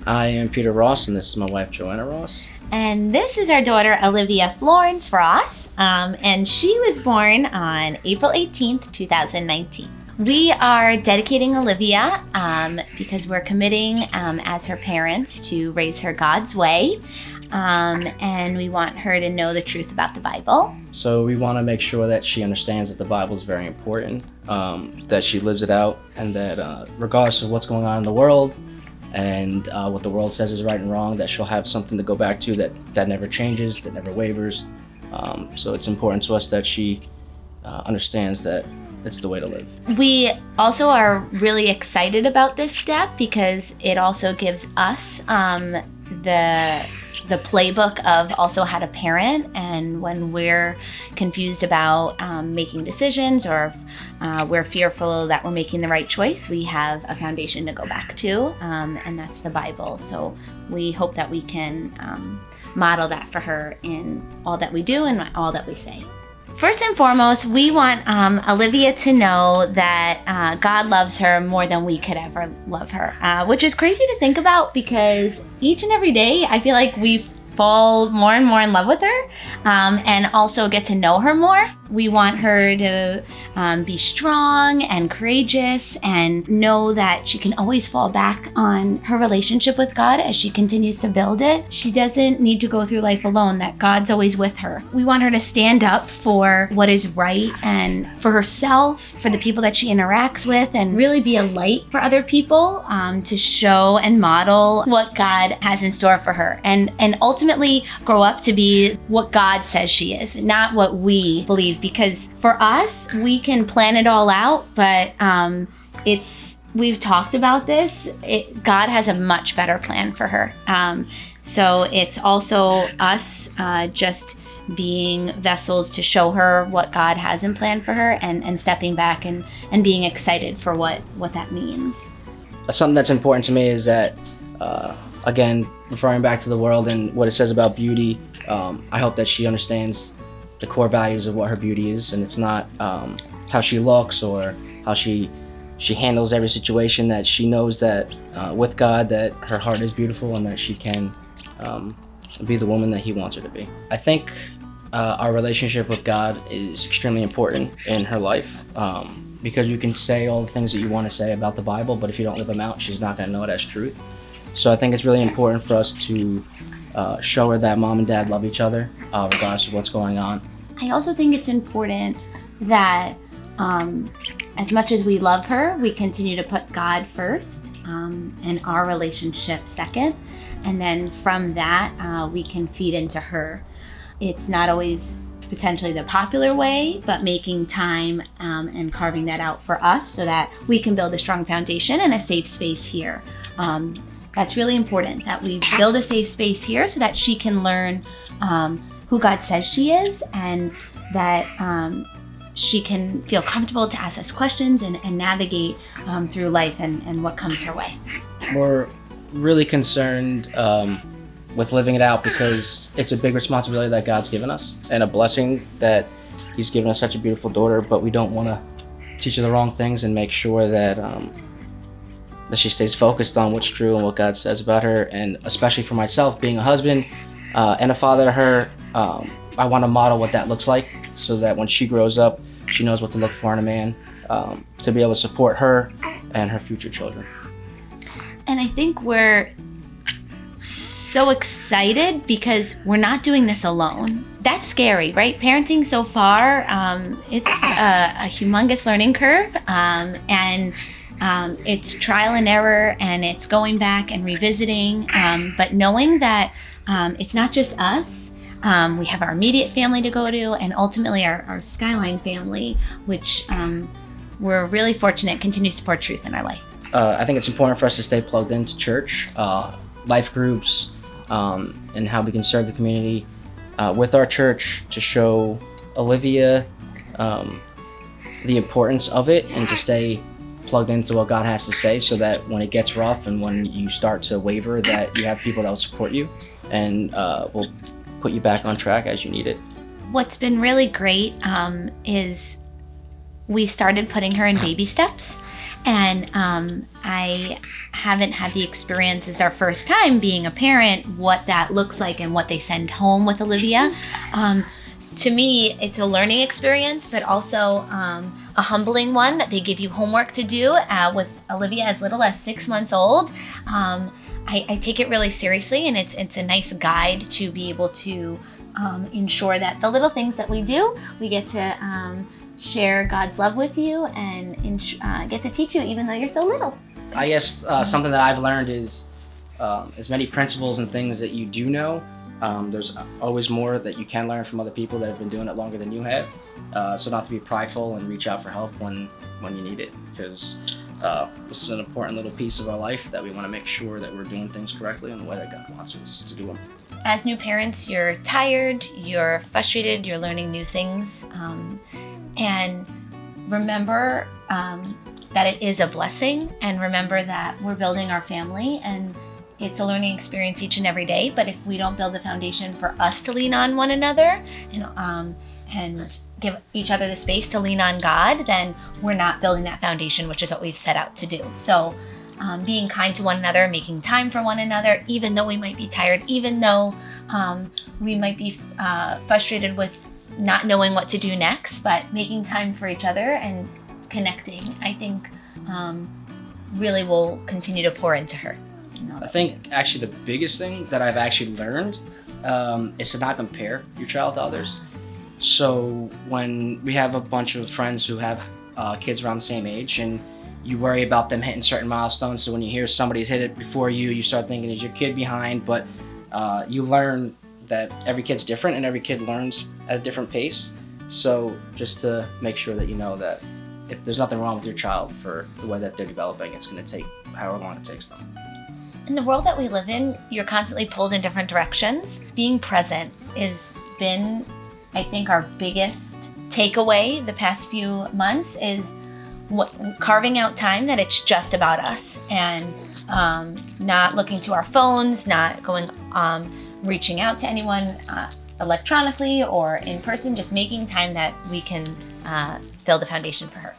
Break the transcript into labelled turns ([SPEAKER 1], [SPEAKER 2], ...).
[SPEAKER 1] I am Peter Ross, and this is my wife, Joanna Ross.
[SPEAKER 2] And this is our daughter, Olivia Florence Ross, and she was born on April 18th, 2019. We are dedicating Olivia because we're committing as her parents to raise her God's way, and we want her to know the truth about the Bible.
[SPEAKER 1] So we want to make sure that she understands that the Bible is very important, that she lives it out, and that regardless of what's going on in the world and what the world says is right and wrong, that she'll have something to go back to that never changes, that never wavers. So it's important to us that she understands that it's the way to live.
[SPEAKER 2] We also are really excited about this step because it also gives us the playbook of also how to parent, and when we're confused about making decisions or we're fearful that we're making the right choice, we have a foundation to go back to, and that's the Bible. So we hope that we can model that for her in all that we do and all that we say. First and foremost, we want Olivia to know that God loves her more than we could ever love her, which is crazy to think about because each and every day I feel like we fall more and more in love with her, and also get to know her more. We want her to be strong and courageous and know that she can always fall back on her relationship with God as she continues to build it. She doesn't need to go through life alone, that God's always with her. We want her to stand up for what is right and for herself, for the people that she interacts with, and really be a light for other people, to show and model what God has in store for her, and ultimately grow up to be what God says she is, not what we believe. Because for us, we can plan it all out, but we've talked about this. God has a much better plan for her. So it's also us just being vessels to show her what God has in plan for her, and stepping back and being excited for what that means.
[SPEAKER 1] Something that's important to me is that, again, referring back to the world and what it says about beauty, I hope that she understands the core values of what her beauty is, and it's not how she looks or how she handles every situation. That she knows that with God, that her heart is beautiful and that she can be the woman that He wants her to be. I think our relationship with God is extremely important in her life, because you can say all the things that you want to say about the Bible, but if you don't live them out, she's not going to know it as truth. So I think it's really important for us to show her that mom and dad love each other, regardless of what's going on.
[SPEAKER 2] I also think it's important that as much as we love her, we continue to put God first, and our relationship second. And then from that, we can feed into her. It's not always potentially the popular way, but making time and carving that out for us so that we can build a strong foundation and a safe space here. That's really important, that we build a safe space here so that she can learn who God says she is, and that she can feel comfortable to ask us questions and navigate through life and what comes her way.
[SPEAKER 1] We're really concerned with living it out because it's a big responsibility that God's given us, and a blessing that He's given us such a beautiful daughter, but we don't want to teach her the wrong things, and make sure that that she stays focused on what's true and what God says about her. And especially for myself, being a husband and a father to her, I want to model what that looks like, so that when she grows up, she knows what to look for in a man, to be able to support her and her future children.
[SPEAKER 2] And I think we're so excited because we're not doing this alone. That's scary, right? Parenting so far, it's a humongous learning curve, and it's trial and error, and it's going back and revisiting, but knowing that it's not just us. We have our immediate family to go to, and ultimately our Skyline family, which we're really fortunate continues to pour truth in our life.
[SPEAKER 1] I think it's important for us to stay plugged into church, life groups, and how we can serve the community with our church, to show Olivia the importance of it, and to stay plugged into what God has to say, so that when it gets rough and when you start to waver, that you have people that will support you and will put you back on track as you need it.
[SPEAKER 2] What's been really great is we started putting her in baby steps, And I haven't had the experience, it's our first time being a parent, what that looks like and what they send home with Olivia. To me, it's a learning experience, but also a humbling one that they give you homework to do with Olivia as little as 6 months old. I take it really seriously, and it's a nice guide to be able to ensure that the little things that we do, we get to share God's love with you and get to teach you even though you're so little.
[SPEAKER 1] I guess something that I've learned is as many principles and things that you do know, there's always more that you can learn from other people that have been doing it longer than you have. So not to be prideful and reach out for help when you need it, because this is an important little piece of our life that we want to make sure that we're doing things correctly in the way that God wants us to do them.
[SPEAKER 2] As new parents, you're tired, you're frustrated, you're learning new things. And remember that it is a blessing, and remember that we're building our family, and it's a learning experience each and every day. But if we don't build the foundation for us to lean on one another and give each other the space to lean on God, then we're not building that foundation, which is what we've set out to do. So being kind to one another, making time for one another, even though we might be tired, even though we might be frustrated with not knowing what to do next, but making time for each other and connecting, I think really will continue to pour into her.
[SPEAKER 1] I think actually the biggest thing that I've actually learned is to not compare your child to others. So when we have a bunch of friends who have kids around the same age, and you worry about them hitting certain milestones, so when you hear somebody's hit it before you start thinking, is your kid behind? But you learn that every kid's different and every kid learns at a different pace. So just to make sure that you know that if there's nothing wrong with your child for the way that they're developing, it's going to take however long it takes them.
[SPEAKER 2] In the world that we live in, you're constantly pulled in different directions. Being present has been, I think, our biggest takeaway the past few months is carving out time that it's just about us, and not looking to our phones, not going reaching out to anyone electronically or in person, just making time that we can build a foundation for her.